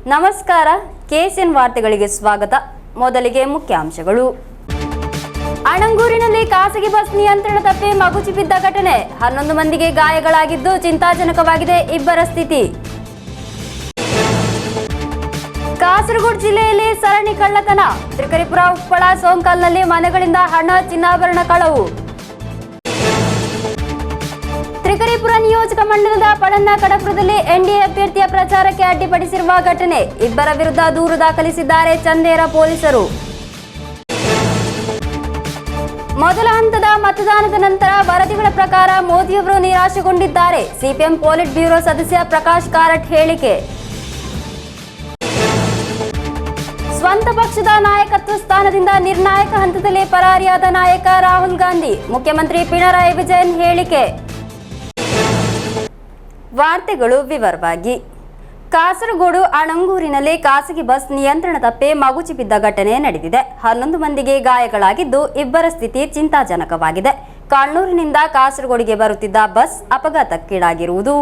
ನಮಸ್ಕಾರ, ಕೆಎಸ್ಎನ್ ವಾರ್ತೆಗಳಿಗೆ ಸ್ವಾಗತ. ಮೊದಲಿಗೆ ಮುಖ್ಯಾಂಶಗಳು. ಅಣಂಗೂರಿನಲ್ಲಿ ಖಾಸಗಿ ಬಸ್ ನಿಯಂತ್ರಣ ತಪ್ಪಿ ಮಗುಚಿ ಬಿದ್ದ ಘಟನೆ, 11 ಮಂದಿಗೆ ಗಾಯಗಳಾಗಿದ್ದು ಚಿಂತಾಜನಕವಾಗಿದೆ ಇಬ್ಬರ ಸ್ಥಿತಿ. ಕಾಸರಗೋಡು ಜಿಲ್ಲೆಯಲ್ಲಿ ಸರಣಿ ಕಳ್ಳತನ, ತ್ರಿಕರಿಪುರ, ಉಪ್ಪಳ, ಸೋಂಕಲ್ನಲ್ಲಿ ಮನೆಗಳಿಂದ ಹಣ, ಚಿನ್ನಾಭರಣ ಕಳವು. ತ್ರಿಕರಿಪುರ ನಿಯೋಜಕ ಮಂಡಲದ ಪಳನ್ನ ಕಡಪುರದಲ್ಲಿ ಎನ್ಡಿಎ ಅಭ್ಯರ್ಥಿಯ ಪ್ರಚಾರಕ್ಕೆ ಅಡ್ಡಿಪಡಿಸಿರುವ ಘಟನೆ, ಇಬ್ಬರ ವಿರುದ್ಧ ದೂರು ದಾಖಲಿಸಿದ್ದಾರೆ ಚಂದೇರ ಪೊಲೀಸರು. ಮೊದಲ ಹಂತದ ಮತದಾನದ ನಂತರ ವರದಿಗಳ ಪ್ರಕಾರ ಮೋದಿಯವರು ನಿರಾಶೆಗೊಂಡಿದ್ದಾರೆ, ಸಿಪಿಎಂ ಪೊಲಿಟ್ ಬ್ಯೂರೋ ಸದಸ್ಯ ಪ್ರಕಾಶ್ ಕಾರಟ್ ಹೇಳಿಕೆ. ಸ್ವಂತ ಪಕ್ಷದ ನಾಯಕತ್ವ ಸ್ಥಾನದಿಂದ ನಿರ್ಣಾಯಕ ಹಂತದಲ್ಲಿ ಪರಾರಿಯಾದ ನಾಯಕ ರಾಹುಲ್ ಗಾಂಧಿ, ಮುಖ್ಯಮಂತ್ರಿ ಪಿಣರಾಯಿ ವಿಜಯನ್ ಹೇಳಿಕೆ. ವಾರ್ತೆಗಳು ವಿವರವಾಗಿ. ಕಾಸರಗೋಡು ಅಣಂಗೂರಿನಲ್ಲಿ ಖಾಸಗಿ ಬಸ್ ನಿಯಂತ್ರಣ ತಪ್ಪಿ ಮಗುಚಿ ಬಿದ್ದ ಘಟನೆ ನಡೆದಿದೆ. 11 ಮಂದಿಗೆ ಗಾಯಗಳಾಗಿದ್ದು ಇಬ್ಬರ ಸ್ಥಿತಿ ಚಿಂತಾಜನಕವಾಗಿದೆ. ಕಣ್ಣೂರಿನಿಂದ ಕಾಸರಗೋಡಿಗೆ ಬರುತ್ತಿದ್ದ ಬಸ್ ಅಪಘಾತಕ್ಕೀಡಾಗಿರುವುದು.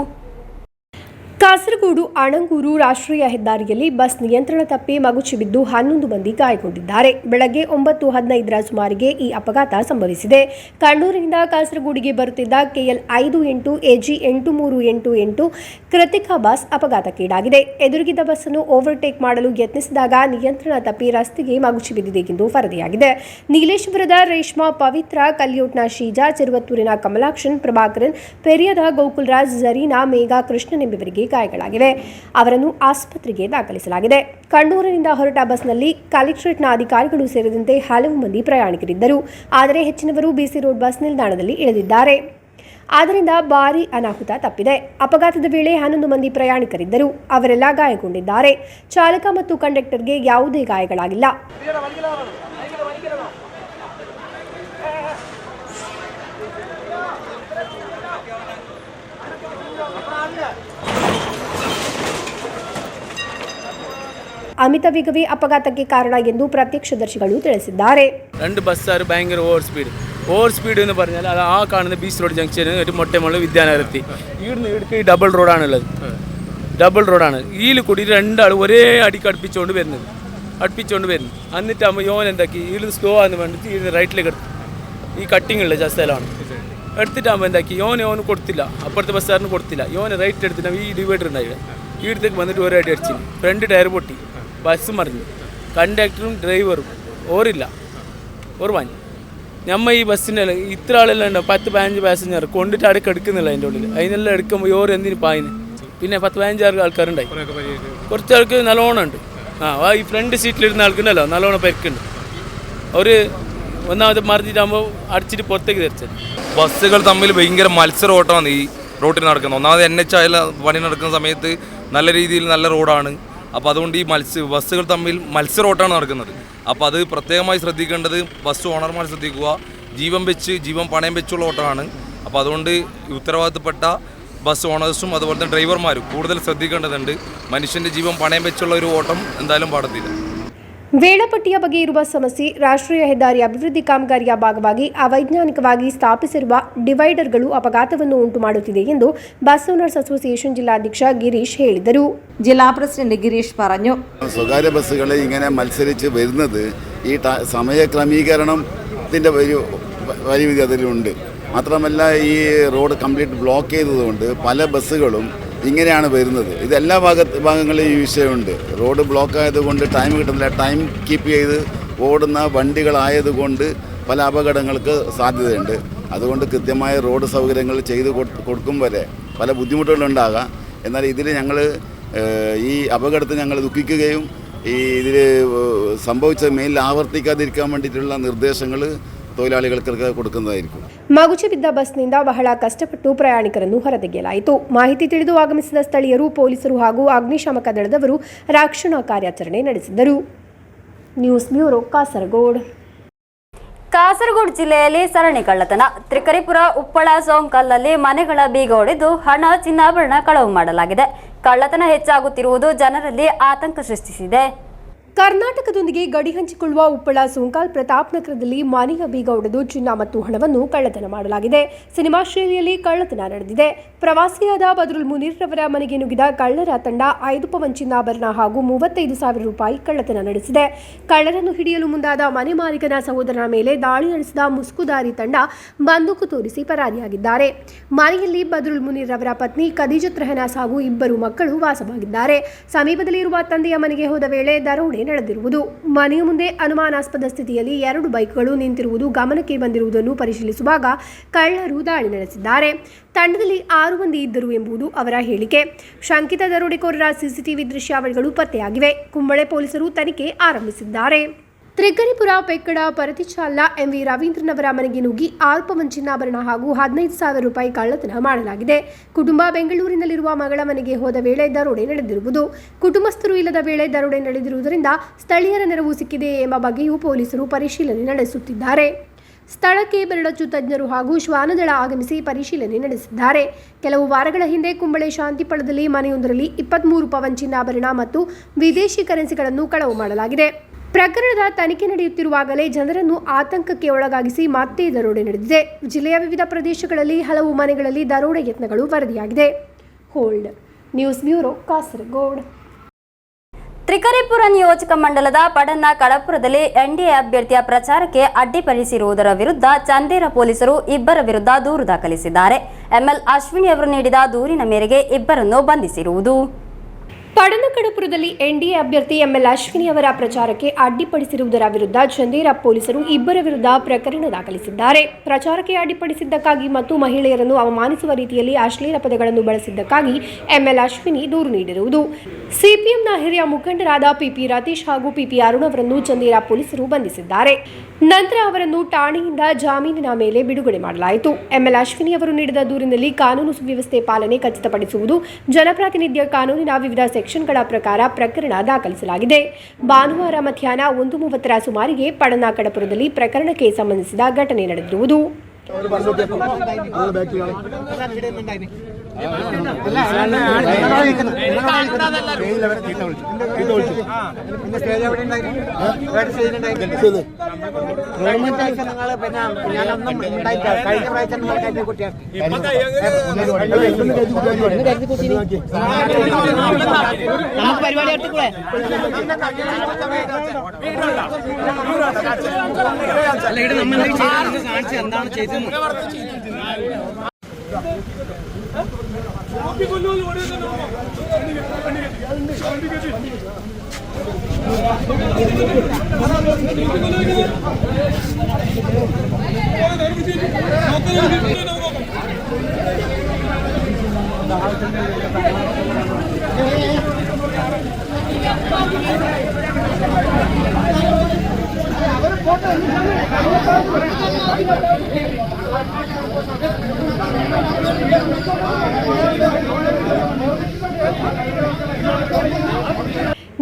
ಕಾಸರಗೋಡು ಅಣಂಗೂರು ರಾಷ್ಟ್ರೀಯ ಹೆದ್ದಾರಿಯಲ್ಲಿ ಬಸ್ ನಿಯಂತ್ರಣ ತಪ್ಪಿ ಮಗುಚಿ ಬಿದ್ದು 11 ಮಂದಿ ಗಾಯಗೊಂಡಿದ್ದಾರೆ. ಬೆಳಗ್ಗೆ 9:15ರ ಸುಮಾರಿಗೆ ಈ ಅಪಘಾತ ಸಂಭವಿಸಿದೆ. ಕಣ್ಣೂರಿನಿಂದ ಕಾಸರಗೋಡಿಗೆ ಬರುತ್ತಿದ್ದ KL 58 AG 8388 ಕೃತಿಕಾ ಬಸ್ ಅಪಘಾತಕ್ಕೀಡಾಗಿದೆ. ಎದುರಿಗಿದ್ದ ಬಸ್ಸನ್ನು ಓವರ್ಟೇಕ್ ಮಾಡಲು ಯತ್ನಿಸಿದಾಗ ನಿಯಂತ್ರಣ ತಪ್ಪಿ ರಸ್ತೆಗೆ ಮಗುಚಿ ಬಿದ್ದಿದೆ ಎಂದು ವರದಿಯಾಗಿದೆ. ನೀಲೇಶ್ವರದ ರೇಷ್ಮಾ, ಪವಿತ್ರ, ಕಲ್ಯೂಟ್ನ ಶೀಜಾ, ಚಿರುವತ್ತೂರಿನ ಕಮಲಾಕ್ಷನ್, ಪ್ರಭಾಕರನ್, ಪೆರಿಯದ ಗೋಕುಲ್ರಾಜ್, ಜರೀನಾ, ಮೇಘಾ, ಕೃಷ್ಣನ್ ಎಂಬುವರಿಗೆ ಗಾಯಗಳಾಗಿವೆ. ಅವರನ್ನು ಆಸ್ಪತ್ರೆಗೆ ದಾಖಲಿಸಲಾಗಿದೆ. ಕಣ್ಣೂರಿನಿಂದ ಹೊರಟ ಬಸ್ನಲ್ಲಿ ಕಲೆಕ್ಟರೇಟ್ನ ಅಧಿಕಾರಿಗಳು ಸೇರಿದಂತೆ ಹಲವು ಮಂದಿ ಪ್ರಯಾಣಿಕರಿದ್ದರು. ಆದರೆ ಹೆಚ್ಚಿನವರು BC ರೋಡ್ ಬಸ್ ನಿಲ್ದಾಣದಲ್ಲಿ ಇಳಿದಿದ್ದಾರೆ. ಆದ್ದರಿಂದ ಭಾರೀ ಅನಾಹುತ ತಪ್ಪಿದೆ. ಅಪಘಾತದ ವೇಳೆ 11 ಮಂದಿ ಪ್ರಯಾಣಿಕರಿದ್ದರು. ಅವರೆಲ್ಲ ಗಾಯಗೊಂಡಿದ್ದಾರೆ. ಚಾಲಕ ಮತ್ತು ಕಂಡಕ್ಟರ್ಗೆ ಯಾವುದೇ ಗಾಯಗಳಾಗಿಲ್ಲ. ಅಮಿತ ವೇಗವೇ ಅಪಘಾತಕ್ಕೆ ಕಾರಣ ಎಂದು ಪ್ರತ್ಯಕ್ಷದರ್ಶಿಗಳು ತಿಳಿಸಿದ್ದಾರೆ. 2 ബസ്സാർ ഭയങ്കര ഓവർ സ്പീഡ് എന്ന് പറഞ്ഞാൽ അത് ആ കാണുന്ന BC റോഡ് ജംഗ്ഷൻ ഒരു മൊട്ടമള് വിദ്യാനഗരത്തി ഇവിടുന്ന് ഇവിടേക്ക് ഡബിൾ റോഡാണുള്ളത്. ഡബിൾ റോഡാണ്. ഇതിൽ കൂടി 2 ആൾ ഒരേ അടിക്ക് അടുപ്പിച്ചുകൊണ്ട് വരുന്നു. എന്നിട്ടാകുമ്പോൾ യോൻ എന്താക്കി ഇതിൽ സ്ലോ ആണെന്ന് വേണ്ടിയിട്ട് ഇതിന് റൈറ്റിലേക്ക് എടുത്തു. ഈ കട്ടിങ് ഉള്ള സ്ഥലമാണ്. എടുത്തിട്ടാകുമ്പോൾ എന്താക്കി യോന് കൊടുത്തില്ല, അപ്പുറത്തെ ബസ്സാറിന് കൊടുത്തില്ല. യോന് റൈറ്റ് എടുത്തിട്ട് ഈ ഡിവൈഡർ ഉണ്ടായില്ല. ഈ അടുത്തേക്ക് വന്നിട്ട് ഒരേ അടി അടിച്ചു. ഫ്രണ്ട് ടയർ പൊട്ടി, ബസ് മറിഞ്ഞു. കണ്ടക്ടറും ഡ്രൈവറും ഓറില്ല, ഓർവാഞ്ഞു. നമ്മൾ ഈ ബസ്സിൻ്റെ ഇത്ര ആളെല്ലാം ഉണ്ടാവും, 10-15 പാസഞ്ചർ കൊണ്ടിട്ട് അടുക്ക് എടുക്കുന്നില്ല. അതിൻ്റെ ഉള്ളിൽ അതിനെല്ലാം എടുക്കുമ്പോൾ ഓർ എന്തിന് പായിന്. പിന്നെ 10-15 ആൾക്കാരുണ്ടായി. കുറച്ച് ആൾക്ക് നല്ലോണം ഉണ്ട്. ഈ ഫ്രണ്ട് സീറ്റിലിരുന്ന ആൾക്കുണ്ടല്ലോ നല്ലോണം പരിക്കുണ്ട്. അവർ ഒന്നാമത് മറിഞ്ഞിട്ടാകുമ്പോൾ അടിച്ചിട്ട് പുറത്തേക്ക് തെറിച്ചത്. ബസ്സുകൾ തമ്മിൽ ഭയങ്കര മത്സര ഓട്ടമാണ് ഈ റോട്ടിൽ നടക്കുന്നത്. ഒന്നാമത് NH പണി നടക്കുന്ന സമയത്ത് നല്ല രീതിയിൽ നല്ല റോഡാണ്. അപ്പോൾ അതുകൊണ്ട് ഈ ബസ്സുകൾ തമ്മിൽ മത്സര ഓട്ടമാണ് നടക്കുന്നത്. അപ്പോൾ അത് പ്രത്യേകമായി ശ്രദ്ധിക്കേണ്ടത് ബസ് ഓണർമാർ ശ്രദ്ധിക്കുക. ജീവൻ പണയം വെച്ചുള്ള ഓട്ടമാണ്. അപ്പോൾ അതുകൊണ്ട് ഉത്തരവാദിത്തപ്പെട്ട ബസ് ഓണേഴ്സും അതുപോലെ തന്നെ ഡ്രൈവർമാരും കൂടുതൽ ശ്രദ്ധിക്കേണ്ടതുണ്ട്. മനുഷ്യൻ്റെ ജീവൻ പണയം വെച്ചുള്ള ഒരു ഓട്ടം എന്തായാലും പാടത്തില്ല. ವೇಳಾಪಟ್ಟಿಯ ಬಗ್ಗೆ ಇರುವ ಸಮಸ್ಯೆ, ರಾಷ್ಟ್ರೀಯ ಹೆದ್ದಾರಿ ಅಭಿವೃದ್ಧಿ ಕಾಮಗಾರಿಯ ಭಾಗವಾಗಿ ಅವೈಜ್ಞಾನಿಕವಾಗಿ ಸ್ಥಾಪಿಸಿರುವ ಡಿವೈಡರ್ಗಳು ಅಪಘಾತವನ್ನು ಉಂಟು ಮಾಡುತ್ತಿದೆ ಎಂದು ಬಸ್ ಓನರ್ಸ್ ಅಸೋಸಿಯೇಷನ್ ಜಿಲ್ಲಾಧ್ಯಕ್ಷ ಗಿರೀಶ್ ಹೇಳಿದರು. ജില്ലാ പ്രസിഡന്റ് ഗിരീഷ് പറഞ്ഞു. സ്വകാര്യ ബസ്സുകൾ ഇങ്ങനെ മത്സരിച്ച് വരുന്നത് ഈ സമയ ക്രമീകരണത്തിൻ്റെ പരിമിതി അതിലുണ്ട്. മാത്രമല്ല ഈ റോഡ് കംപ്ലീറ്റ് ബ്ലോക്ക് ചെയ്തതുകൊണ്ട് പല ബസ്സുകളും ഇങ്ങനെയാണ് വരുന്നത്. ഇത് എല്ലാ ഭാഗങ്ങളിലും ഈ വിഷയമുണ്ട്. റോഡ് ബ്ലോക്ക് ആയതുകൊണ്ട് ടൈം കിട്ടുന്നില്ല. ടൈം കീപ്പ് ചെയ്ത് ഓടുന്ന വണ്ടികളായതുകൊണ്ട് പല അപകടങ്ങൾക്ക് സാധ്യതയുണ്ട്. അതുകൊണ്ട് കൃത്യമായ റോഡ് സൗകര്യങ്ങൾ ചെയ്ത് കൊടുക്കും വരെ പല ബുദ്ധിമുട്ടുകളുണ്ടാകാം. എന്നാൽ ഇതിൽ ഞങ്ങൾ ഈ അപകടത്തിൽ ഞങ്ങൾ ദുഃഖിക്കുകയും ഇതിൽ സംഭവിച്ച മേലിൽ ആവർത്തിക്കാതിരിക്കാൻ വേണ്ടിയിട്ടുള്ള നിർദ്ദേശങ്ങൾ തൊഴിലാളികൾക്ക് കൊടുക്കുന്നതായിരിക്കും. ಮಗುಚಿ ಬಿದ್ದ ಬಸ್ನಿಂದ ಬಹಳ ಕಷ್ಟಪಟ್ಟು ಪ್ರಯಾಣಿಕರನ್ನು ಹೊರತೆಗೆಯಲಾಯಿತು. ಮಾಹಿತಿ ತಿಳಿದು ಆಗಮಿಸಿದ ಸ್ಥಳೀಯರು, ಪೊಲೀಸರು ಹಾಗೂ ಅಗ್ನಿಶಾಮಕ ದಳದವರು ರಕ್ಷಣಾ ಕಾರ್ಯಾಚರಣೆ ನಡೆಸಿದರು. News bureau, Kasaragod. ಕಾಸರಗೋಡು ಜಿಲ್ಲೆಯಲ್ಲಿ ಸರಣಿ ಕಳ್ಳತನ, ತ್ರಿಕರಿಪುರ, ಉಪ್ಪಳ, ಸೋಂಕಲ್ನಲ್ಲಿ ಮನೆಗಳ ಬೀಗ ಒಡೆದು ಹಣ, ಚಿನ್ನಾಭರಣ ಕಳವು ಮಾಡಲಾಗಿದೆ. ಕಳ್ಳತನ ಹೆಚ್ಚಾಗುತ್ತಿರುವುದು ಜನರಲ್ಲಿ ಆತಂಕ ಸೃಷ್ಟಿಸಿದೆ. ಕರ್ನಾಟಕದೊಂದಿಗೆ ಗಡಿ ಹಂಚಿಕೊಳ್ಳುವ ಉಪ್ಪಳ ಸುಂಕಾಲ್ ಪ್ರತಾಪ್ ನಗರದಲ್ಲಿ ಮನೆಯ ಬೀಗ ಒಡೆದು ಚಿನ್ನ ಮತ್ತು ಹಣವನ್ನು ಕಳ್ಳತನ ಮಾಡಲಾಗಿದೆ. ಸಿನಿಮಾ ಶೈಲಿಯಲ್ಲಿ ಕಳ್ಳತನ ನಡೆದಿದೆ. ಪ್ರವಾಸಿಯಾದ ಬದ್ರುಲ್ ಮುನೀರ್ ರವರ ಮನೆಗೆ ನುಗ್ಗಿದ ಕಳ್ಳರ ತಂಡ 5 ಪವನ್ ಚಿನ್ನಾಭರಣ ಹಾಗೂ 35,000 ರೂಪಾಯಿ ಕಳ್ಳತನ ನಡೆಸಿದೆ. ಕಳ್ಳರನ್ನು ಹಿಡಿಯಲು ಮುಂದಾದ ಮನೆ ಮಾಲೀಕನ ಸಹೋದರನ ಮೇಲೆ ದಾಳಿ ನಡೆಸಿದ ಮುಸ್ಕುದಾರಿ ತಂಡ ಬಂದೂಕು ತೋರಿಸಿ ಪರಾರಿಯಾಗಿದ್ದಾರೆ. ಮನೆಯಲ್ಲಿ ಬದ್ರುಲ್ ಮುನೀರ್ ರವರ ಪತ್ನಿ ಖದೀಜತ್ ರೆಹನಾಸ್ ಹಾಗೂ 2 ಮಕ್ಕಳು ವಾಸವಾಗಿದ್ದಾರೆ. ಸಮೀಪದಲ್ಲಿರುವ ತಂದೆಯ ಮನೆಗೆ ಹೋದ ವೇಳೆ ದರೋಡೆ ನಡೆದಿರುವುದು, ಮನೆಯ ಮುಂದೆ ಅನುಮಾನಾಸ್ಪದ ಸ್ಥಿತಿಯಲ್ಲಿ 2 ಬೈಕ್ಗಳು ನಿಂತಿರುವುದು ಗಮನಕ್ಕೆ ಬಂದಿರುವುದನ್ನು ಪರಿಶೀಲಿಸುವಾಗ ಕಳ್ಳರು ದಾಳಿ ನಡೆಸಿದ್ದಾರೆ. ತಂಡದಲ್ಲಿ 6 ಮಂದಿ ಇದ್ದರು ಎಂಬುದು ಅವರ ಹೇಳಿಕೆ. ಶಂಕಿತ ದರೋಡೆಕೋರರ ಸಿಸಿಟಿವಿ ದೃಶ್ಯಾವಳಿಗಳು ಪತ್ತೆಯಾಗಿವೆ. ಕುಂಬಳೆ ಪೊಲೀಸರು ತನಿಖೆ ಆರಂಭಿಸಿದ್ದಾರೆ. ತ್ರಿಗರಿಪುರ ಪೆಕ್ಕಡ ಪರತಿಚಾಲ್ನ ಎಂವಿ ರವೀಂದ್ರನವರ ಮನೆಗೆ ನುಗ್ಗಿ 6 ಪವನ್ ಚಿನ್ನಾಭರಣ ಹಾಗೂ 15,000 ರೂಪಾಯಿ ಕಳ್ಳತನ ಮಾಡಲಾಗಿದೆ. ಕುಟುಂಬ ಬೆಂಗಳೂರಿನಲ್ಲಿರುವ ಮಗಳ ಮನೆಗೆ ಹೋದ ವೇಳೆ ದರೋಡೆ ನಡೆದಿರುವುದು, ಕುಟುಂಬಸ್ಥರು ಇಲ್ಲದ ವೇಳೆ ದರೋಡೆ ನಡೆದಿರುವುದರಿಂದ ಸ್ಥಳೀಯರ ನೆರವು ಸಿಕ್ಕಿದೆ ಎಂಬ ಬಗ್ಗೆಯೂ ಪೊಲೀಸರು ಪರಿಶೀಲನೆ ನಡೆಸುತ್ತಿದ್ದಾರೆ. ಸ್ಥಳಕ್ಕೆ ಬೆರಳಚ್ಚು ತಜ್ಞರು ಹಾಗೂ ಶ್ವಾನದಳ ಆಗಮಿಸಿ ಪರಿಶೀಲನೆ ನಡೆಸಿದ್ದಾರೆ. ಕೆಲವು ವಾರಗಳ ಹಿಂದೆ ಕುಂಬಳೆ ಶಾಂತಿಪಳದಲ್ಲಿ ಮನೆಯೊಂದರಲ್ಲಿ 23 ಪವನ್ ಚಿನ್ನಾಭರಣ ಮತ್ತು ವಿದೇಶಿ ಕರೆನ್ಸಿಗಳನ್ನು ಕಳವು ಮಾಡಲಾಗಿದೆ. ಪ್ರಕರಣದ ತನಿಖೆ ನಡೆಯುತ್ತಿರುವಾಗಲೇ ಜನರನ್ನು ಆತಂಕಕ್ಕೆ ಒಳಗಾಗಿಸಿ ಮತ್ತೆ ದರೋಡೆ ನಡೆದಿದೆ. ಜಿಲ್ಲೆಯ ವಿವಿಧ ಪ್ರದೇಶಗಳಲ್ಲಿ ಹಲವು ಮನೆಗಳಲ್ಲಿ ದರೋಡೆ ಯತ್ನಗಳು ವರದಿಯಾಗಿದೆ. Hold news bureau, Kasaragod. Trikaripur ನಿಯೋಜಕ ಮಂಡಲದ ಪಡನ್ನ ಕಡಪುರದಲ್ಲಿ ಎನ್ಡಿಎ ಅಭ್ಯರ್ಥಿಯ ಪ್ರಚಾರಕ್ಕೆ ಅಡ್ಡಿಪಡಿಸಿರುವುದರ ವಿರುದ್ಧ ಚಂದೇರ ಪೊಲೀಸರು 2 ವಿರುದ್ಧ ದೂರು ದಾಖಲಿಸಿದ್ದಾರೆ. ಎಂಎಲ್ ಅಶ್ವಿನಿ ಅವರು ನೀಡಿದ ದೂರಿನ ಮೇರೆಗೆ 2ರನ್ನು ಬಂಧಿಸಿರುವುದು. ಪಡನಕಡಪುರದಲ್ಲಿ ಎನ್ಡಿಎ ಅಭ್ಯರ್ಥಿ ಎಂಎಲ್ ಅಶ್ವಿನಿ ಅವರ ಪ್ರಚಾರಕ್ಕೆ ಅಡ್ಡಿಪಡಿಸಿರುವುದರ ವಿರುದ್ಧ ಚಂದೇರ ಪೊಲೀಸರು 2 ವಿರುದ್ಧ ಪ್ರಕರಣ ದಾಖಲಿಸಿದ್ದಾರೆ. ಪ್ರಚಾರಕ್ಕೆ ಅಡ್ಡಿಪಡಿಸಿದ್ದಕ್ಕಾಗಿ ಮತ್ತು ಮಹಿಳೆಯರನ್ನು ಅವಮಾನಿಸುವ ರೀತಿಯಲ್ಲಿ ಅಶ್ಲೀಲ ಪದಗಳನ್ನು ಬಳಸಿದ್ದಕ್ಕಾಗಿ ಎಂಎಲ್ ಅಶ್ವಿನಿ ದೂರು ನೀಡಿರುವುದು. ಸಿಪಿಎಂನ ಹಿರಿಯ ಮುಖಂಡರಾದ ಪಿಪಿ ರತೀಶ್ ಹಾಗೂ ಪಿಪಿ ಅರುಣ್ ಅವರನ್ನು ಚಂದೇರ ಪೊಲೀಸರು ಬಂಧಿಸಿದ್ದಾರೆ. ನಂತರ ಅವರನ್ನು ಠಾಣೆಯಿಂದ ಜಾಮೀನಿನ ಮೇಲೆ ಬಿಡುಗಡೆ ಮಾಡಲಾಯಿತು. ಎಂಎಲ್ ಅಶ್ವಿನಿ ಅವರು ನೀಡಿದ ದೂರಿನಲ್ಲಿ ಕಾನೂನು ಸುವ್ಯವಸ್ಥೆ ಪಾಲನೆ ಖಚಿತಪಡಿಸುವುದು, ಜನಪ್ರಾತಿನಿಧ್ಯ ಕಾನೂನಿನ ವಿವಿಧ ಸೆಕ್ಷನ್ಗಳ ಪ್ರಕಾರ ಪ್ರಕರಣ ದಾಖಲಿಸಲಾಗಿದೆ. ಭಾನುವಾರ ಮಧ್ಯಾಹ್ನ 1:30 ಸುಮಾರಿಗೆ ಪಡನ ಕಡಪುರದಲ್ಲಿ ಪ್ರಕರಣಕ್ಕೆ ಸಂಬಂಧಿಸಿದ ಘಟನೆ ನಡೆದಿರುವುದು. എന്താണ് ചെയ്തത്?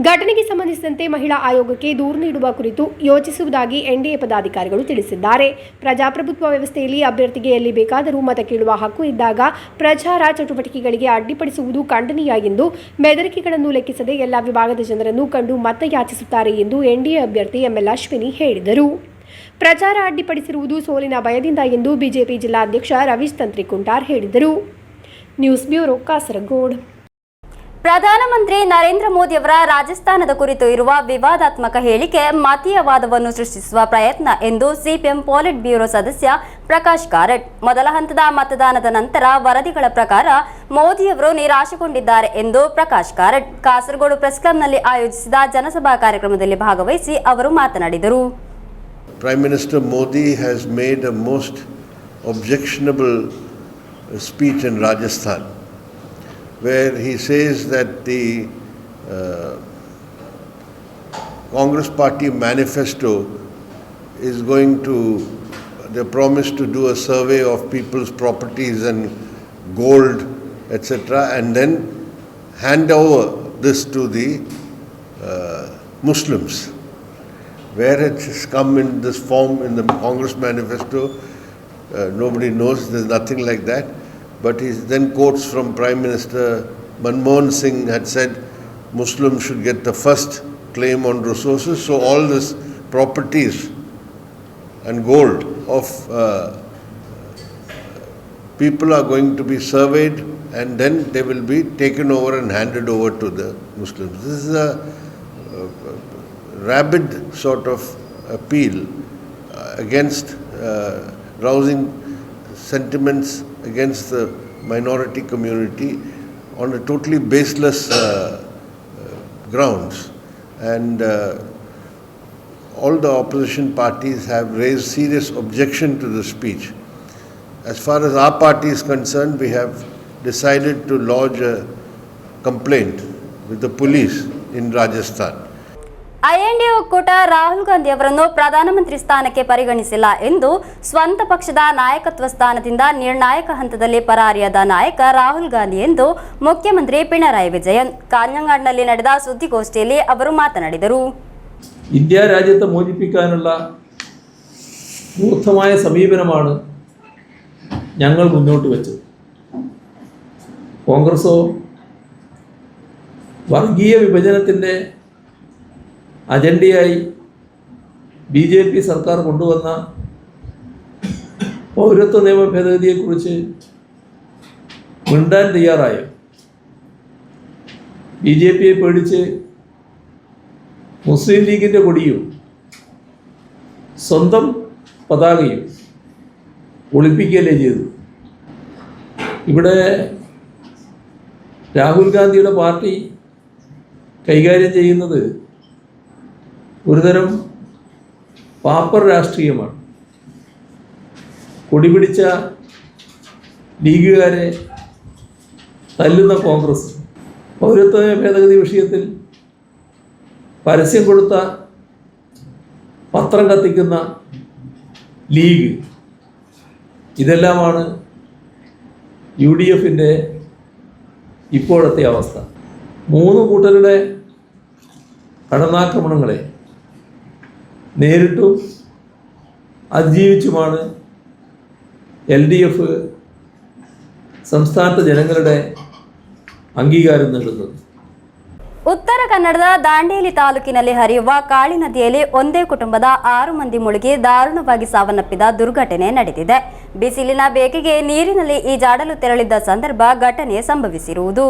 ಘಟನೆಗೆ ಸಂಬಂಧಿಸಿದಂತೆ ಮಹಿಳಾ ಆಯೋಗಕ್ಕೆ ದೂರು ನೀಡುವ ಕುರಿತು ಯೋಚಿಸುವುದಾಗಿ ಎನ್ಡಿಎ ಪದಾಧಿಕಾರಿಗಳು ತಿಳಿಸಿದ್ದಾರೆ. ಪ್ರಜಾಪ್ರಭುತ್ವ ವ್ಯವಸ್ಥೆಯಲ್ಲಿ ಅಭ್ಯರ್ಥಿಗೆ ಎಲ್ಲಿ ಬೇಕಾದರೂ ಮತ ಕೇಳುವ ಹಕ್ಕು ಇದ್ದಾಗ ಪ್ರಚಾರ ಚಟುವಟಿಕೆಗಳಿಗೆ ಅಡ್ಡಿಪಡಿಸುವುದು ಖಂಡನೀಯ ಎಂದು, ಬೆದರಿಕೆಗಳನ್ನು ಲೆಕ್ಕಿಸದೆ ಎಲ್ಲ ವಿಭಾಗದ ಜನರನ್ನು ಕಂಡು ಮತ ಯಾಚಿಸುತ್ತಾರೆ ಎಂದು ಎನ್ಡಿಎ ಅಭ್ಯರ್ಥಿ ಎಂಎಲ್ ಅಶ್ವಿನಿ ಹೇಳಿದರು. ಪ್ರಚಾರ ಅಡ್ಡಿಪಡಿಸಿರುವುದು ಸೋಲಿನ ಭಯದಿಂದ ಎಂದು ಬಿಜೆಪಿ ಜಿಲ್ಲಾಧ್ಯಕ್ಷ ರವೀಶ್ ತಂತ್ರಿಕುಂಟಾರ್ ಹೇಳಿದರು. News bureau, Kasaragod. ಪ್ರಧಾನಮಂತ್ರಿ ನರೇಂದ್ರ ಮೋದಿಯವರ ರಾಜಸ್ಥಾನದ ಕುರಿತು ಇರುವ ವಿವಾದಾತ್ಮಕ ಹೇಳಿಕೆ ಮತೀಯವಾದವನ್ನು ಸೃಷ್ಟಿಸುವ ಪ್ರಯತ್ನ ಎಂದು ಸಿಪಿಎಂ ಪೊಲಿಟ್ ಬ್ಯೂರೋ ಸದಸ್ಯ ಪ್ರಕಾಶ್ ಕಾರಟ್. ಮೊದಲ ಹಂತದ ಮತದಾನದ ನಂತರ ವರದಿಗಳ ಪ್ರಕಾರ ಮೋದಿಯವರು ನಿರಾಶೆಗೊಂಡಿದ್ದಾರೆ ಎಂದು ಪ್ರಕಾಶ್ ಕಾರಟ್ ಕಾಸರಗೋಡು ಪ್ರೆಸ್ ಕ್ಲಬ್ನಲ್ಲಿ ಆಯೋಜಿಸಿದ ಜನಸಭಾ ಕಾರ್ಯಕ್ರಮದಲ್ಲಿ ಭಾಗವಹಿಸಿ ಅವರು ಮಾತನಾಡಿದರು. Prime Minister Modi has made a most objectionable speech in Rajasthan, where he says that the Congress Party manifesto is going to, they promised to do a survey of people's properties and gold, etc., and then hand over this to the Muslims. Where it has come in this form in the Congress manifesto, nobody knows, there's nothing like that. But he then quotes from Prime Minister Manmohan Singh had said Muslims should get the first claim on resources. So all this properties and gold of people are going to be surveyed, and then they will be taken over and handed over to the Muslims. This is a rabid sort of appeal against rousing sentiments against the minority community on a totally baseless grounds. And all the opposition parties have raised serious objection to the speech. As far as our party is concerned, we have decided to lodge a complaint with the police in Rajasthan. ಐಎನ್ಡಿ ಒಕ್ಕೂಟ ರಾಹುಲ್ ಗಾಂಧಿ ಅವರನ್ನು ಪ್ರಧಾನಮಂತ್ರಿ ಸ್ಥಾನಕ್ಕೆ ಪರಿಗಣಿಸಿಲ್ಲ ಎಂದು ಸ್ವಂತ ಪಕ್ಷದ ನಾಯಕತ್ವ ಸ್ಥಾನದಿಂದ ನಿರ್ಣಾಯಕ ಹಂತದಲ್ಲಿ ಪರಾರಿಯಾದ ನಾಯಕ ರಾಹುಲ್ ಗಾಂಧಿ ಎಂದು ಮುಖ್ಯಮಂತ್ರಿ ಪಿಣರಾಯಿ വിജയൻ കാഞ്ഞങ്ങാടിನಲ್ಲಿ ನಡೆದ ಸುದ್ದಿಗೋಷ್ಠಿಯಲ್ಲಿ ಅವರು മാതനാടിದರು. ഇന്ത്യ രാജ്യത്തെ മോചിപ്പിക്കാനുള്ള മൂർത്തമായ സമീപനമാണ് ഞങ്ങൾ മുന്നോട്ട് വെച്ചത്. കോൺഗ്രസോ വർഗീയ വിഭജനത്തിൻ്റെ അജണ്ടയായി BJP സർക്കാർ കൊണ്ടുവന്ന പൗരത്വ നിയമ ഭേദഗതിയെക്കുറിച്ച് മിണ്ടാൻ തയ്യാറായോ? BJPയെ പേടിച്ച് മുസ്ലിം ലീഗിൻ്റെ കൊടിയും സ്വന്തം പതാകയും ഒളിപ്പിക്കുകയല്ലേ ചെയ്തു. ഇവിടെ രാഹുൽ ഗാന്ധിയുടെ പാർട്ടി കൈകാര്യം ചെയ്യുന്നത് ഒരുതരം പാപ്പർ രാഷ്ട്രീയമാണ്. കൊടിപിടിച്ച ലീഗുകാരെ തല്ലുന്ന കോൺഗ്രസ്, പൗരത്വ ഭേദഗതി വിഷയത്തിൽ പരസ്യം കൊടുത്ത പത്രം കത്തിക്കുന്ന ലീഗ്, ഇതെല്ലാമാണ് UDFൻ്റെ ഇപ്പോഴത്തെ അവസ്ഥ. മൂന്ന് കൂട്ടരുടെ കടന്നാക്രമണങ്ങളെ നേരിട്ടും അതിജീവിച്ചുമാണ് LDF സംസ്ഥാനത്തെ ജനങ്ങളുടെ അംഗീകാരം നേടുന്നത്. ಉತ್ತರ ಕನ್ನಡದ ದಾಂಡೇಲಿ ತಾಲೂಕಿನಲ್ಲಿ ಹರಿಯುವ ಕಾಳಿ ನದಿಯಲ್ಲಿ ಒಂದೇ ಕುಟುಂಬದ 6 ಮಂದಿ ಮುಳುಗಿ ದಾರುಣವಾಗಿ ಸಾವನ್ನಪ್ಪಿದ ದುರ್ಘಟನೆ ನಡೆದಿದೆ. ಬಿಸಿಲಿನ ಬೇಗೆಗೆ ನೀರಿನಲ್ಲಿ ಈಜಾಡಲು ತೆರಳಿದ್ದ ಸಂದರ್ಭ ಘಟನೆ ಸಂಭವಿಸಿರುವುದು.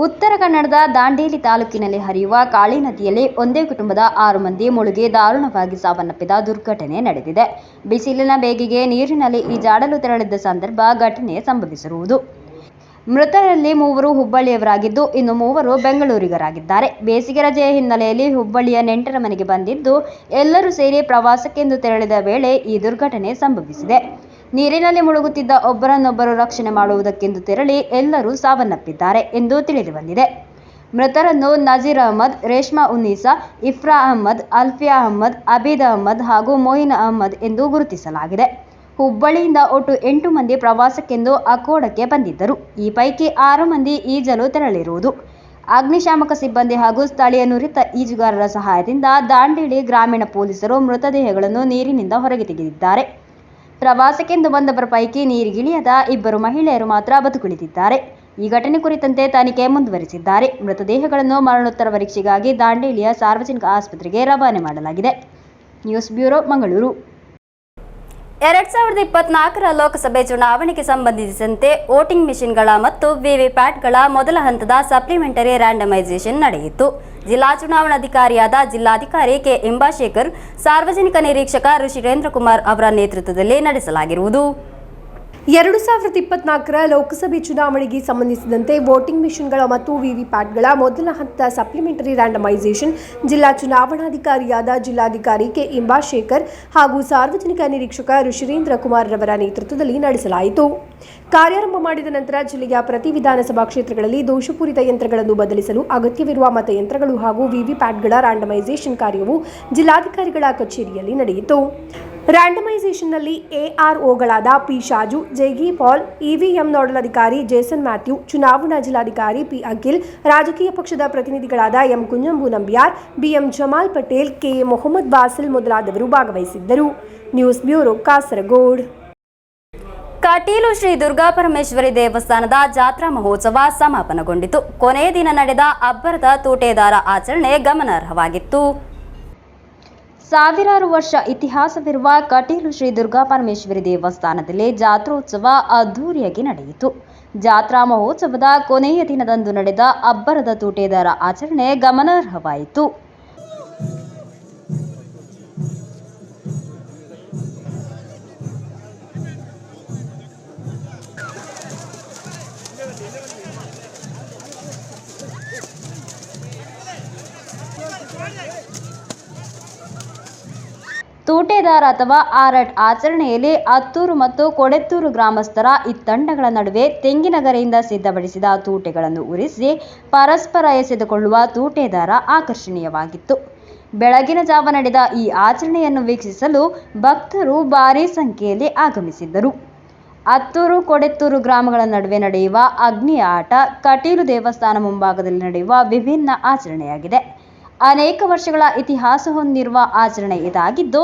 ಉತ್ತರ ಕನ್ನಡದ ದಾಂಡೇಲಿ ತಾಲೂಕಿನಲ್ಲಿ ಹರಿಯುವ ಕಾಳಿ ನದಿಯಲ್ಲಿ ಒಂದೇ ಕುಟುಂಬದ 6 ಮಂದಿ ಮುಳುಗಿ ದಾರುಣವಾಗಿ ಸಾವನ್ನಪ್ಪಿದ ದುರ್ಘಟನೆ ನಡೆದಿದೆ. ಬಿಸಿಲಿನ ಬೇಗೆಗೆ ನೀರಿನಲ್ಲಿ ಈಜಾಡಲು ತೆರಳಿದ್ದ ಸಂದರ್ಭ ಘಟನೆ ಸಂಭವಿಸಿರುವುದು. ಮೃತರಲ್ಲಿ 3 ಹುಬ್ಬಳ್ಳಿಯವರಾಗಿದ್ದು ಇನ್ನು 3 ಬೆಂಗಳೂರಿಗರಾಗಿದ್ದಾರೆ. ಬೇಸಿಗೆ ರಜೆಯ ಹಿನ್ನೆಲೆಯಲ್ಲಿ ಹುಬ್ಬಳ್ಳಿಯ ನೆಂಟರ ಮನೆಗೆ ಬಂದಿದ್ದು ಎಲ್ಲರೂ ಸೇರಿ ಪ್ರವಾಸಕ್ಕೆಂದು ತೆರಳಿದ ವೇಳೆ ಈ ದುರ್ಘಟನೆ ಸಂಭವಿಸಿದೆ. ನೀರಿನಲ್ಲಿ ಮುಳುಗುತ್ತಿದ್ದ ಒಬ್ಬರನ್ನೊಬ್ಬರು ರಕ್ಷಣೆ ಮಾಡುವುದಕ್ಕೆಂದು ತೆರಳಿ ಎಲ್ಲರೂ ಸಾವನ್ನಪ್ಪಿದ್ದಾರೆ ಎಂದು ತಿಳಿದುಬಂದಿದೆ. ಮೃತರನ್ನು ನಜೀರ್ ಅಹಮದ್, ರೇಷ್ಮಾ ಉನ್ನೀಸಾ, ಇಫ್ರಾ ಅಹಮದ್, ಅಲ್ಫಿಯಾ ಅಹಮದ್, ಅಬೀದ್ ಅಹಮದ್ ಹಾಗೂ ಮೊಯಿನ್ ಅಹಮದ್ ಎಂದು ಗುರುತಿಸಲಾಗಿದೆ. ಹುಬ್ಬಳ್ಳಿಯಿಂದ ಒಟ್ಟು 8 ಮಂದಿ ಪ್ರವಾಸಕ್ಕೆಂದು ಅಕೋಡಕ್ಕೆ ಬಂದಿದ್ದರು. ಈ ಪೈಕಿ 6 ಮಂದಿ ಈಜಲು ತೆರಳಿರುವುದು. ಅಗ್ನಿಶಾಮಕ ಸಿಬ್ಬಂದಿ ಹಾಗೂ ಸ್ಥಳೀಯ ನುರಿತ ಈಜುಗಾರರ ಸಹಾಯದಿಂದ ದಾಂಡೇಲಿ ಗ್ರಾಮೀಣ ಪೊಲೀಸರು ಮೃತದೇಹಗಳನ್ನು ನೀರಿನಿಂದ ಹೊರಗೆ ತೆಗೆದಿದ್ದಾರೆ. ಪ್ರವಾಸಕ್ಕೆಂದು ಬಂದವರ ಪೈಕಿ ನೀರಿಗಿಳಿಯದ 2 ಮಹಿಳೆಯರು ಮಾತ್ರ ಬದುಕುಳಿದಿದ್ದಾರೆ. ಈ ಘಟನೆ ಕುರಿತಂತೆ ತನಿಖೆ ಮುಂದುವರಿಸಿದ್ದಾರೆ. ಮೃತದೇಹಗಳನ್ನು ಮರಣೋತ್ತರ ಪರೀಕ್ಷೆಗಾಗಿ ದಾಂಡೇಲಿಯ ಸಾರ್ವಜನಿಕ ಆಸ್ಪತ್ರೆಗೆ ರವಾನೆ ಮಾಡಲಾಗಿದೆ. News bureau, Mangaluru. 2024ರ ಲೋಕಸಭೆ ಚುನಾವಣೆಗೆ ಸಂಬಂಧಿಸಿದಂತೆ ವೋಟಿಂಗ್ ಮಿಷನ್ಗಳ ಮತ್ತು ವಿವಿಪ್ಯಾಟ್ಗಳ ಮೊದಲ ಹಂತದ ಸಪ್ಲಿಮೆಂಟರಿ ರ್ಯಾಂಡಮೈಸೇಷನ್ ನಡೆಯಿತು. ಜಿಲ್ಲಾ ಚುನಾವಣಾಧಿಕಾರಿಯಾದ ಜಿಲ್ಲಾಧಿಕಾರಿ ಕೆ ಇಂಬಾಶೇಖರ್, ಸಾರ್ವಜನಿಕ ನಿರೀಕ್ಷಕ ಋಷಿರೇಂದ್ರ ಕುಮಾರ್ ಅವರ ನೇತೃತ್ವದಲ್ಲಿ ನಡೆಸಲಾಗಿರುವುದು. 2024ರ ಲೋಕಸಭೆ ಚುನಾವಣೆಗೆ ಸಂಬಂಧಿಸಿದಂತೆ ವೋಟಿಂಗ್ ಮಿಷನ್ಗಳ ಮತ್ತು ವಿವಿಪ್ಯಾಟ್ಗಳ ಮೊದಲ ಹಂತದ ಸಪ್ಲಿಮೆಂಟರಿ ರ್ಯಾಂಡಮೈಸೇಷನ್ ಜಿಲ್ಲಾ ಚುನಾವಣಾಧಿಕಾರಿಯಾದ ಜಿಲ್ಲಾಧಿಕಾರಿ ಕೆ ಇಂಬಾಶೇಖರ್ ಹಾಗೂ ಸಾರ್ವಜನಿಕ ನಿರೀಕ್ಷಕ ಋಷಿರೇಂದ್ರ ಕುಮಾರ್ ರವರ ನೇತೃತ್ವದಲ್ಲಿ ನಡೆಸಲಾಯಿತು. ಕಾರ್ಯಾರಂಭ ಮಾಡಿದ ನಂತರ ಜಿಲ್ಲೆಯ ಪ್ರತಿ ವಿಧಾನಸಭಾ ಕ್ಷೇತ್ರಗಳಲ್ಲಿ ದೋಷಪೂರಿತ ಯಂತ್ರಗಳನ್ನು ಬದಲಿಸಲು ಅಗತ್ಯವಿರುವ ಮತಯಂತ್ರಗಳು ಹಾಗೂ ವಿವಿಪ್ಯಾಟ್ಗಳ ರ್ಯಾಂಡಮೈಸೇಷನ್ ಕಾರ್ಯವು ಜಿಲ್ಲಾಧಿಕಾರಿಗಳ ಕಚೇರಿಯಲ್ಲಿ ನಡೆಯಿತು. ರ್ಯಾಂಡಮೈಸೇಷನ್ನಲ್ಲಿ AROಗಳಾದ P Shaju, Jaigi Paul, EVM nodal ಅಧಿಕಾರಿ ಜೇಸನ್ ಮ್ಯಾಥ್ಯೂ, ಚುನಾವಣಾ ಜಿಲ್ಲಾಧಿಕಾರಿ ಪಿ ಅಖಿಲ್, ರಾಜಕೀಯ ಪಕ್ಷದ ಪ್ರತಿನಿಧಿಗಳಾದ M Kunjambu Nambiar, BM Jamal Patel, KA Mohammed Basil ಮೊದಲಾದವರು ಭಾಗವಹಿಸಿದ್ದರು. News bureau, Kasaragod. ಕಟೀಲು ಶ್ರೀ ದುರ್ಗಾಪರಮೇಶ್ವರಿ ದೇವಸ್ಥಾನದ ಜಾತ್ರಾ ಮಹೋತ್ಸವ ಸಮಾಪನಗೊಂಡಿತು. ಕೊನೆಯ ದಿನ ನಡೆದ ಅಬ್ಬರದ ತೂಟೇದಾರ ಆಚರಣೆ ಗಮನಾರ್ಹವಾಗಿತ್ತು. ಸಾವಿರಾರು ವರ್ಷ ಇತಿಹಾಸವಿರುವ ಕಟೀಲು ಶ್ರೀ ದುರ್ಗಾಪರಮೇಶ್ವರಿ ದೇವಸ್ಥಾನದಲ್ಲಿ ಜಾತ್ರೋತ್ಸವ ಅದ್ದೂರಿಯಾಗಿ ನಡೆಯಿತು. ಜಾತ್ರಾ ಮಹೋತ್ಸವದ ಕೊನೆಯ ದಿನದಂದು ನಡೆದ ಅಬ್ಬರದ ತೂಟೇದಾರ ಆಚರಣೆ ಗಮನಾರ್ಹವಾಯಿತು. ತೂಟೇದಾರ ಅಥವಾ ಆರಟ್ ಆಚರಣೆಯಲ್ಲಿ ಅತ್ತೂರು ಮತ್ತು ಕೊಡೆತ್ತೂರು ಗ್ರಾಮಸ್ಥರ ಇತ್ತಂಡಗಳ ನಡುವೆ ತೆಂಗಿನಗರೆಯಿಂದ ಸಿದ್ಧಪಡಿಸಿದ ತೂಟೆಗಳನ್ನು ಉರಿಸಿ ಪರಸ್ಪರ ಎಸೆದುಕೊಳ್ಳುವ ತೂಟೇದಾರ ಆಕರ್ಷಣೀಯವಾಗಿತ್ತು. ಬೆಳಗಿನ ಜಾವ ನಡೆದ ಈ ಆಚರಣೆಯನ್ನು ವೀಕ್ಷಿಸಲು ಭಕ್ತರು ಭಾರೀ ಸಂಖ್ಯೆಯಲ್ಲಿ ಆಗಮಿಸಿದ್ದರು. ಅತ್ತೂರು ಕೊಡೆತ್ತೂರು ಗ್ರಾಮಗಳ ನಡುವೆ ನಡೆಯುವ ಅಗ್ನಿಯ ಆಟ ಕಟೀಲು ದೇವಸ್ಥಾನ ಮುಂಭಾಗದಲ್ಲಿ ನಡೆಯುವ ವಿಭಿನ್ನ ಆಚರಣೆಯಾಗಿದೆ. ಅನೇಕ ವರ್ಷಗಳ ಇತಿಹಾಸ ಹೊಂದಿರುವ ಆಚರಣೆ ಇದಾಗಿದ್ದು,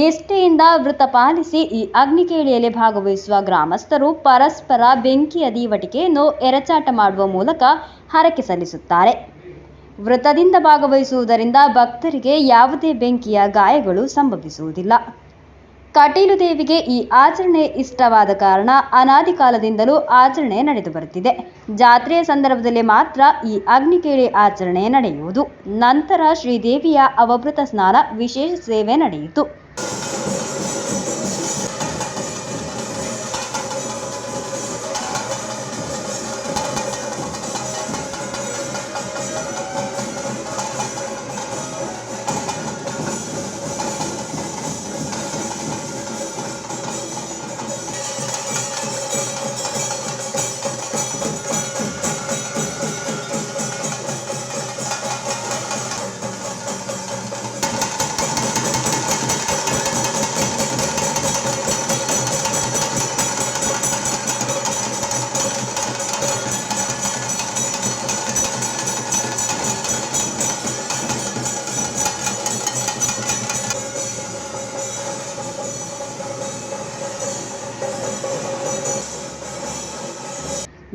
ನಿಷ್ಠೆಯಿಂದ ವೃತ್ತ ಪಾಲಿಸಿ ಈ ಅಗ್ನಿಕೇಳಿಯಲ್ಲಿ ಭಾಗವಹಿಸುವ ಗ್ರಾಮಸ್ಥರು ಪರಸ್ಪರ ಬೆಂಕಿಯ ದೀವಟಿಕೆಯನ್ನು ಎರಚಾಟ ಮಾಡುವ ಮೂಲಕ ಹರಕೆ ಸಲ್ಲಿಸುತ್ತಾರೆ. ವೃತ್ತದಿಂದ ಭಾಗವಹಿಸುವುದರಿಂದ ಭಕ್ತರಿಗೆ ಯಾವುದೇ ಬೆಂಕಿಯ ಗಾಯಗಳು ಸಂಭವಿಸುವುದಿಲ್ಲ. ಕಟೀಲು ದೇವಿಗೆ ಈ ಆಚರಣೆ ಇಷ್ಟವಾದ ಕಾರಣ ಅನಾದಿ ಕಾಲದಿಂದಲೂ ಆಚರಣೆ ನಡೆದು ಬರುತ್ತಿದೆ. ಜಾತ್ರೆಯ ಸಂದರ್ಭದಲ್ಲಿ ಮಾತ್ರ ಈ ಅಗ್ನಿಕೇಳಿ ಆಚರಣೆ ನಡೆಯುವುದು. ನಂತರ ಶ್ರೀದೇವಿಯ ಅವಭೃತ ಸ್ನಾನ, ವಿಶೇಷ ಸೇವೆ ನಡೆಯಿತು.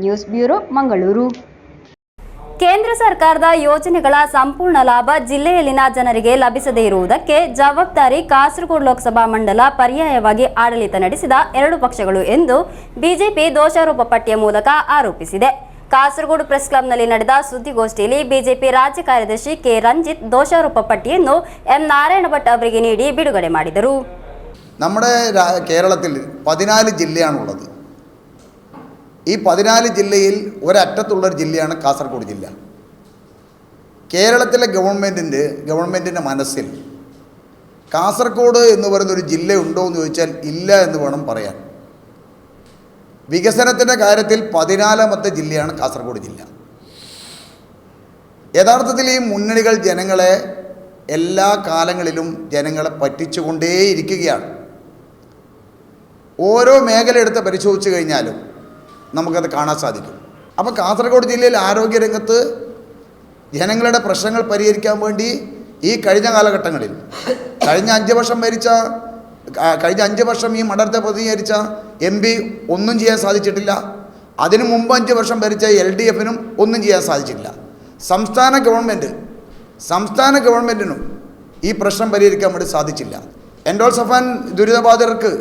News bureau, Mangaluru. ಕೇಂದ್ರ ಸರ್ಕಾರದ ಯೋಜನೆಗಳ ಸಂಪೂರ್ಣ ಲಾಭ ಜಿಲ್ಲೆಯಲ್ಲಿನ ಜನರಿಗೆ ಲಭಿಸದೇ ಇರುವುದಕ್ಕೆ ಜವಾಬ್ದಾರಿ ಕಾಸರಗೋಡು ಲೋಕಸಭಾ ಮಂಡಲ ಪರ್ಯಾಯವಾಗಿ ಆಡಳಿತ ನಡೆಸಿದ 2 ಪಕ್ಷಗಳು ಎಂದು ಬಿಜೆಪಿ ದೋಷಾರೋಪ ಪಟ್ಟಿಯ ಮೂಲಕ ಆರೋಪಿಸಿದೆ. ಕಾಸರಗೋಡು ಪ್ರೆಸ್ ಕ್ಲಬ್ನಲ್ಲಿ ನಡೆದ ಸುದ್ದಿಗೋಷ್ಠಿಯಲ್ಲಿ ಬಿಜೆಪಿ ರಾಜ್ಯ ಕಾರ್ಯದರ್ಶಿ ಕೆ ರಂಜಿತ್ ದೋಷಾರೋಪ ಪಟ್ಟಿಯನ್ನು ಎಂ നാരായണ ಭಟ್ ಅವರಿಗೆ ನೀಡಿ ಬಿಡುಗಡೆ ಮಾಡಿದರು. നമ്മുടെ കേരളത്തിൽ 14 ജില്ലയാണുള്ളത്. ഈ 14 ജില്ലയിൽ ഒരറ്റത്തുള്ളൊരു ജില്ലയാണ് കാസർഗോഡ് ജില്ല. കേരളത്തിലെ ഗവൺമെൻറ്റിൻ്റെ മനസ്സിൽ കാസർഗോഡ് എന്ന് പറയുന്നൊരു ജില്ല ഉണ്ടോ എന്ന് ചോദിച്ചാൽ ഇല്ല എന്ന് വേണം പറയാൻ. വികസനത്തിൻ്റെ കാര്യത്തിൽ 14ാമത്തെ ജില്ലയാണ് കാസർഗോഡ് ജില്ല. യഥാർത്ഥത്തിൽ ഈ മുന്നണികൾ ജനങ്ങളെ എല്ലാ കാലങ്ങളിലും ജനങ്ങളെ പറ്റിച്ചുകൊണ്ടേയിരിക്കുകയാണ്. ഓരോ മേഖല എടുത്ത് പരിശോധിച്ച് കഴിഞ്ഞാലും നമുക്കത് കാണാൻ സാധിക്കും. അപ്പോൾ കാസർഗോഡ് ജില്ലയിൽ ആരോഗ്യരംഗത്ത് ജനങ്ങളുടെ പ്രശ്നങ്ങൾ പരിഹരിക്കാൻ വേണ്ടി ഈ കഴിഞ്ഞ കാലഘട്ടങ്ങളിൽ കഴിഞ്ഞ 5 വർഷം ഈ മണ്ഡലത്തെ പ്രതിനിധീകരിച്ച MP ഒന്നും ചെയ്യാൻ സാധിച്ചിട്ടില്ല. അതിനു മുമ്പ് 5 വർഷം ഭരിച്ച LDFനും ഒന്നും ചെയ്യാൻ സാധിച്ചിട്ടില്ല. സംസ്ഥാന ഗവൺമെൻറ്റിനും ഈ പ്രശ്നം പരിഹരിക്കാൻ വേണ്ടി സാധിച്ചില്ല. എൻഡോൾസഫാൻ ദുരിതബാധിതർക്ക്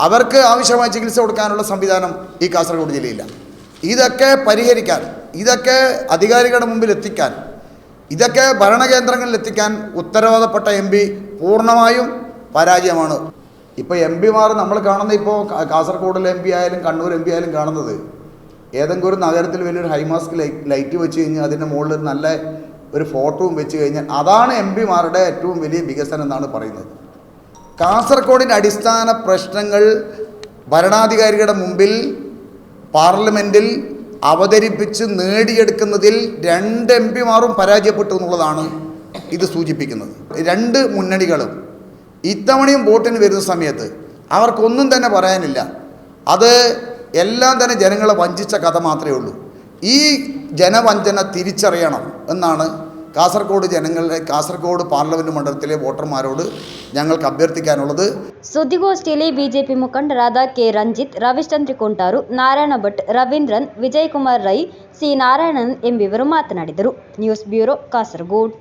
അവർക്ക് ആവശ്യമായ ചികിത്സ കൊടുക്കാനുള്ള സംവിധാനം ഈ കാസർഗോഡ് ജില്ലയില്ല. ഇതൊക്കെ പരിഹരിക്കാൻ, ഇതൊക്കെ അധികാരികളുടെ മുമ്പിൽ എത്തിക്കാൻ, ഇതൊക്കെ ഭരണകേന്ദ്രങ്ങളിൽ എത്തിക്കാൻ ഉത്തരവാദപ്പെട്ട MP പൂർണ്ണമായും പരാജയമാണ്. ഇപ്പോൾ MP മാർ നമ്മൾ കാണുന്ന, ഇപ്പോൾ കാസർഗോഡിലെ MP ആയാലും കണ്ണൂർ MP ആയാലും കാണുന്നത് ഏതെങ്കിലും ഒരു നഗരത്തിൽ വലിയൊരു ഹൈമാസ്ക് ലൈറ്റ് വെച്ച് കഴിഞ്ഞാൽ അതിൻ്റെ മുകളിൽ നല്ല ഒരു ഫോട്ടോയും വെച്ച് കഴിഞ്ഞാൽ അതാണ് MP മാരുടെ ഏറ്റവും വലിയ വികസനം എന്നാണ് പറയുന്നത്. കാസർഗോഡിൻ്റെ അടിസ്ഥാന പ്രശ്നങ്ങൾ ഭരണാധികാരികളുടെ മുമ്പിൽ പാർലമെൻറ്റിൽ അവതരിപ്പിച്ച് നേടിയെടുക്കുന്നതിൽ 2 MP മാരും പരാജയപ്പെട്ടു എന്നുള്ളതാണ് ഇത് സൂചിപ്പിക്കുന്നത്. 2 മുന്നണികളും ഇത്തവണയും വോട്ടിന് വരുന്ന സമയത്ത് അവർക്കൊന്നും തന്നെ പറയാനില്ല. അത് എല്ലാം തന്നെ ജനങ്ങളെ വഞ്ചിച്ച കഥ മാത്രമേ ഉള്ളൂ. ഈ ജനവഞ്ചന തിരിച്ചറിയണം എന്നാണ് കാസർഗോഡ് ജനങ്ങളുടെ കാസർഗോഡ് പാർലമെൻറ്റ് മണ്ഡലത്തിലെ വോട്ടർമാരോട് ഞങ്ങൾക്ക് അഭ്യർത്ഥിക്കാനുള്ളത്. ಸುದ್ದಿಗೋಷ್ಠಿಯಲ್ಲಿ ಬಿಜೆಪಿ ಮುಖಂಡರಾದ ಕೆ ರಂಜಿತ್, ರವಿಚಂದ್ರ ಕೊಂಟಾರು, ನಾರಾಯಣ ಭಟ್, ರವೀಂದ್ರನ್, ವಿಜಯಕುಮಾರ್ ರೈ, ಸಿ ನಾರಾಯಣನ್ ಎಂಬಿವರು ಮಾತನಾಡಿದರು. News bureau, Kasaragod.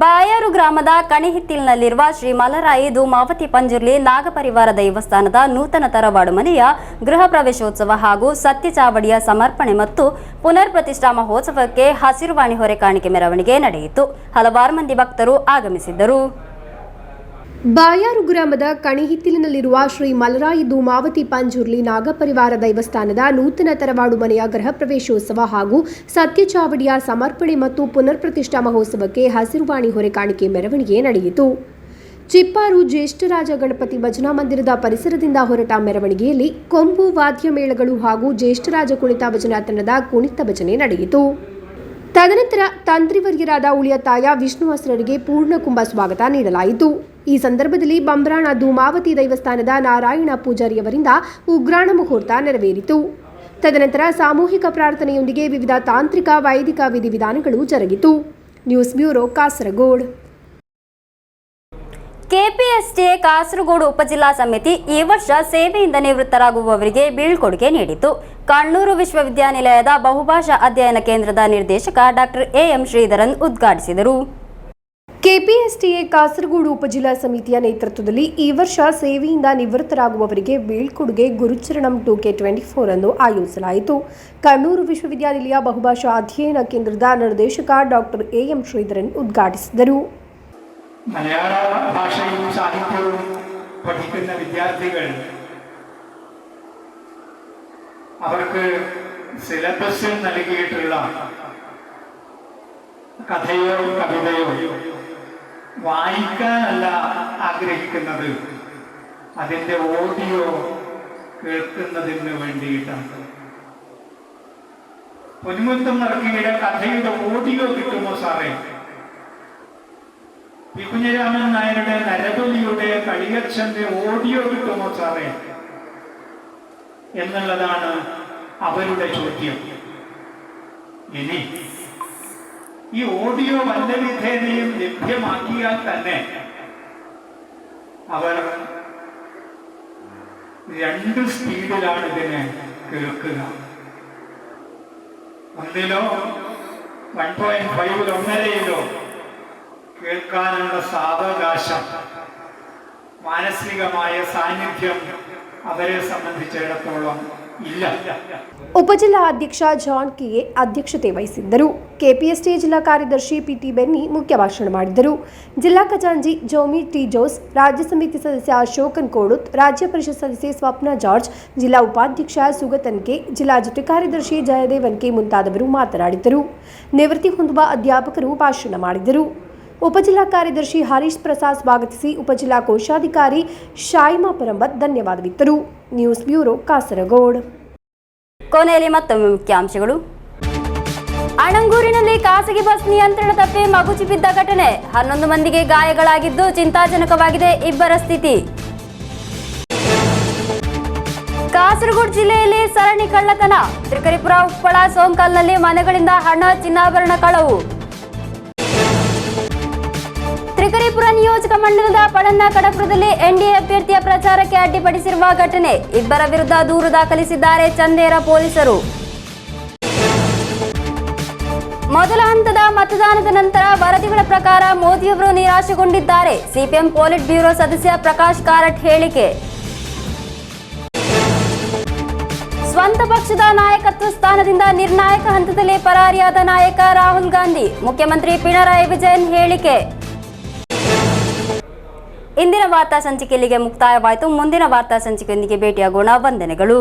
ಬಾಯಾರು ಗ್ರಾಮದ ಕಣಿಹಿತ್ತಿಲಿನಲ್ಲಿರುವ ಶ್ರೀ ಮಲರಾಯಿ ಧೂಮಾವತಿ ಪಂಜುರ್ಲಿ ನಾಗಪರಿವಾರ ದೇವಸ್ಥಾನದ ನೂತನ ತರವಾಡು ಮನೆಯ ಗೃಹ ಪ್ರವೇಶೋತ್ಸವ ಹಾಗೂ ಸತ್ಯ ಚಾವಡಿಯ ಸಮರ್ಪಣೆ ಮತ್ತು ಪುನರ್ ಪ್ರತಿಷ್ಠಾ ಮಹೋತ್ಸವಕ್ಕೆ ಹಸಿರುವಾಣಿ ಹೊರೆ ಕಾಣಿಕೆ ಮೆರವಣಿಗೆ ನಡೆಯಿತು. ಹಲವಾರು ಮಂದಿ ಭಕ್ತರು ಆಗಮಿಸಿದ್ದರು. ಬಾಯಾರು ಗ್ರಾಮದ ಕಣಿಹಿತ್ತಿಲಿನಲ್ಲಿರುವ ಶ್ರೀ ಮಲರಾಯಿ ಧೂಮಾವತಿ ಪಂಜುರ್ಲಿ ನಾಗಪರಿವಾರ ದೇವಸ್ಥಾನದ ನೂತನ ತರವಾಡು ಮನೆಯ ಗೃಹ ಪ್ರವೇಶೋತ್ಸವ ಹಾಗೂ ಸತ್ಯ ಚಾವಡಿಯ ಸಮರ್ಪಣೆ ಮತ್ತು ಪುನರ್ ಪ್ರತಿಷ್ಠಾ ಮಹೋತ್ಸವಕ್ಕೆ ಹಸಿರುವಾಣಿ ಹೊರೆ ಕಾಣಿಕೆ ಮೆರವಣಿಗೆ ನಡೆಯಿತು. ಚಿಪ್ಪಾರು ಜ್ಯೇಷ್ಠರಾಜ ಗಣಪತಿ ಭಜನಾ ಮಂದಿರದ ಪರಿಸರದಿಂದ ಹೊರಟ ಮೆರವಣಿಗೆಯಲ್ಲಿ ಕೊಂಬು ವಾದ್ಯ ಮೇಳಗಳು ಹಾಗೂ ಜ್ಯೇಷ್ಠರಾಜ ಕುಣಿತ ಭಜನಾ ತಂಡದ ಕುಣಿತ ಭಜನೆ ನಡೆಯಿತು. ತದನಂತರ ತಂತ್ರಿವರ್ಯರಾದ ಉಳಿಯತಾಯ ವಿಷ್ಣು ಹಸ್ರರಿಗೆ ಪೂರ್ಣ ಕುಂಭ ಸ್ವಾಗತ ನೀಡಲಾಯಿತು. ಈ ಸಂದರ್ಭದಲ್ಲಿ ಬಂಬ್ರಾಣ ಧೂಮಾವತಿ ದೇವಸ್ಥಾನದ ನಾರಾಯಣ ಪೂಜಾರಿಯವರಿಂದ ಉಗ್ರಾಣ ಮುಹೂರ್ತ ನೆರವೇರಿತು. ತದನಂತರ ಸಾಮೂಹಿಕ ಪ್ರಾರ್ಥನೆಯೊಂದಿಗೆ ವಿವಿಧ ತಾಂತ್ರಿಕ ವೈದಿಕ ವಿಧಿವಿಧಾನಗಳು ಜರುಗಿತು. News bureau, Kasaragod. KPSTA Kasaragod ಉಪಜಿಲ್ಲಾ ಸಮಿತಿ ಈ ವರ್ಷ ಸೇವೆಯಿಂದ ನಿವೃತ್ತರಾಗುವವರಿಗೆ ಬೀಳ್ಕೊಡುಗೆ ನೀಡಿತು. ಕಣ್ಣೂರು ವಿಶ್ವವಿದ್ಯಾನಿಲಯದ ಬಹುಭಾಷಾ ಅಧ್ಯಯನ ಕೇಂದ್ರದ ನಿರ್ದೇಶಕ ಡಾಕ್ಟರ್ ಎಂ ಶ್ರೀಧರನ್ ಉದ್ಘಾಟಿಸಿದರು. ಕೆಪಿಎಸ್ಟಿಎ ಕಾಸರಗೋಡು ಉಪಜಿಲ್ಲಾ ಸಮಿತಿಯ ನೇತೃತ್ವದಲ್ಲಿ ಈ ವರ್ಷ ಸೇವೆಯಿಂದ ನಿವೃತ್ತರಾಗುವವರಿಗೆ ಬೀಳ್ಕೊಡುಗೆ ಗುರುಚರಣಂ 2K24 ಅನ್ನು ಆಯೋಜಿಸಲಾಯಿತು. ಕಣ್ಣೂರು ವಿಶ್ವವಿದ್ಯಾನಿಲಯ ಬಹುಭಾಷಾ ಅಧ್ಯಯನ ಕೇಂದ್ರದ ನಿರ್ದೇಶಕ ಡಾಕ್ಟರ್ ಎಂ ಶ್ರೀಧರನ್ ಉದ್ಘಾಟಿಸಿದರು. മലയാള ഭാഷയും സാഹിത്യവും പഠിക്കുന്ന വിദ്യാർത്ഥികൾ അവർക്ക് സിലബസിൽ നൽകിയിട്ടുള്ള കഥയോ കവിതയോ വായിക്കാനല്ല ആഗ്രഹിക്കുന്നത്, അതിൻ്റെ ഓഡിയോ കേൾക്കുന്നതിന് വേണ്ടിയിട്ടാണ്. പൊന്മുത്തം നടക്കിയുടെ കഥയുടെ ഓഡിയോ കിട്ടുമോ സാറേ? പി കുഞ്ഞിരാമൻ നായരുടെ നരബലിയുടെ കളിയച്ഛൻ്റെ ഓഡിയോ കിട്ടുമോ സാറേ എന്നുള്ളതാണ് അവരുടെ ചോദ്യം. ഇനി ഈ ഓഡിയോ വല്ല വിധേനയും ലഭ്യമാക്കിയാൽ തന്നെ അവർ 2 സ്പീഡിലാണ് ഇതിനെ കേൾക്കുക. ഒന്നിലോ 1.5 1.5 കേൾക്കാനുള്ള സാവകാശം, മാനസികമായ സാന്നിധ്യം അവരെ സംബന്ധിച്ചിടത്തോളം ಇಲ್ಲ. ಉಪಜಿಲ್ಲಾ ಅಧ್ಯಕ್ಷ ಜಾನ್ ಕೆ.ಎ ಅಧ್ಯಕ್ಷತೆ ವಹಿಸಿದ್ದರು. ಕೆಪಿಎಸ್ಟಿ ಜಿಲ್ಲಾ ಕಾರ್ಯದರ್ಶಿ ಪಿಟಿ ಬೆನ್ನಿ ಮುಖ್ಯ ಭಾಷಣ ಮಾಡಿದರು. ಜಿಲ್ಲಾ ಖಜಾಂಚಿ ಜೋಮಿ ಟಿ ಜೋಸ್, ರಾಜ್ಯ ಸಮಿತಿ ಸದಸ್ಯ ಅಶೋಕನ್ ಕೋಡುತ್, ರಾಜ್ಯ ಪರಿಷತ್ ಸದಸ್ಯೆ ಸ್ವಪ್ನ ಜಾರ್ಜ್, ಜಿಲ್ಲಾ ಉಪಾಧ್ಯಕ್ಷ ಸುಗತನ್ ಕೆ, ಜಿಲ್ಲಾ ಜಂಟಿ ಕಾರ್ಯದರ್ಶಿ ಜಯದೇವನ್ ಕೆ ಮುಂತಾದವರು ಮಾತನಾಡಿದರು. ನಿವೃತ್ತಿ ಹೊಂದುವ ಅಧ್ಯಾಪಕರು ಭಾಷಣ ಮಾಡಿದರು. ಉಪಜಿಲ್ಲಾ ಕಾರ್ಯದರ್ಶಿ ಹರೀಶ್ ಪ್ರಸಾದ್ ಸ್ವಾಗತಿಸಿ ಉಪಜಿಲ್ಲಾ ಕೋಶಾಧಿಕಾರಿ ಶಾಯಿಮಾ ಪರಂಬತ್ ಧನ್ಯವಾದವಿತ್ತರು. News bureau, Kasaragod. ಕೊನೆಯಲ್ಲಿ ಮತ್ತೊಮ್ಮೆ ಮುಖ್ಯಾಂಶಗಳು. ಅಣಂಗೂರಿನಲ್ಲಿ ಖಾಸಗಿ ಬಸ್ ನಿಯಂತ್ರಣ ತಪ್ಪಿ ಮಗುಚಿ ಬಿದ್ದ ಘಟನೆ, 11 ಮಂದಿಗೆ ಗಾಯಗಳಾಗಿದ್ದು ಚಿಂತಾಜನಕವಾಗಿದೆ ಇಬ್ಬರ ಸ್ಥಿತಿ. ಕಾಸರಗೋಡು ಜಿಲ್ಲೆಯಲ್ಲಿ ಸರಣಿ ಕಳ್ಳತನ, ತ್ರಿಕರಿಪುರ, ಉಪ್ಪಳ, ಸೋಂಕಲ್ನಲ್ಲಿ ಮನೆಗಳಿಂದ ಹಣ, ಚಿನ್ನಾಭರಣ ಕಳವು. ತ್ರಿಕರಿಪುರ ನಿಯೋಜಕ ಮಂಡಲದ ಪಳನ್ನ ಕಡಪುರದಲ್ಲಿ ಎನ್ಡಿಎ ಅಭ್ಯರ್ಥಿಯ ಪ್ರಚಾರಕ್ಕೆ ಅಡ್ಡಿಪಡಿಸಿರುವ ಘಟನೆ, ಇಬ್ಬರ ವಿರುದ್ಧ ದೂರು ದಾಖಲಿಸಿದ್ದಾರೆ ಚಂದೇರ ಪೊಲೀಸರು. ಮೊದಲ ಹಂತದ ಮತದಾನದ ನಂತರ ವರದಿಗಳ ಪ್ರಕಾರ ಮೋದಿಯವರು ನಿರಾಶೆಗೊಂಡಿದ್ದಾರೆ, ಸಿಪಿಎಂ ಪೊಲಿಟ್ ಬ್ಯೂರೋ ಸದಸ್ಯ ಪ್ರಕಾಶ್ ಕಾರಟ್ ಹೇಳಿಕೆ. ಸ್ವಂತ ಪಕ್ಷದ ನಾಯಕತ್ವ ಸ್ಥಾನದಿಂದ ನಿರ್ಣಾಯಕ ಹಂತದಲ್ಲಿ ಪರಾರಿಯಾದ ನಾಯಕ ರಾಹುಲ್ ಗಾಂಧಿ, ಮುಖ್ಯಮಂತ್ರಿ ಪಿಣರಾಯಿ ವಿಜಯನ್ ಹೇಳಿಕೆ. ಇಂದಿನ ವಾರ್ತಾ ಸಂಚಿಕೆ ಇಲ್ಲಿಗೆ ಮುಕ್ತಾಯವಾಯಿತು. ಮುಂದಿನ ವಾರ್ತಾ ಸಂಚಿಕೆಯೊಂದಿಗೆ ಭೇಟಿಯಾಗೋಣ. ವಂದನೆಗಳು.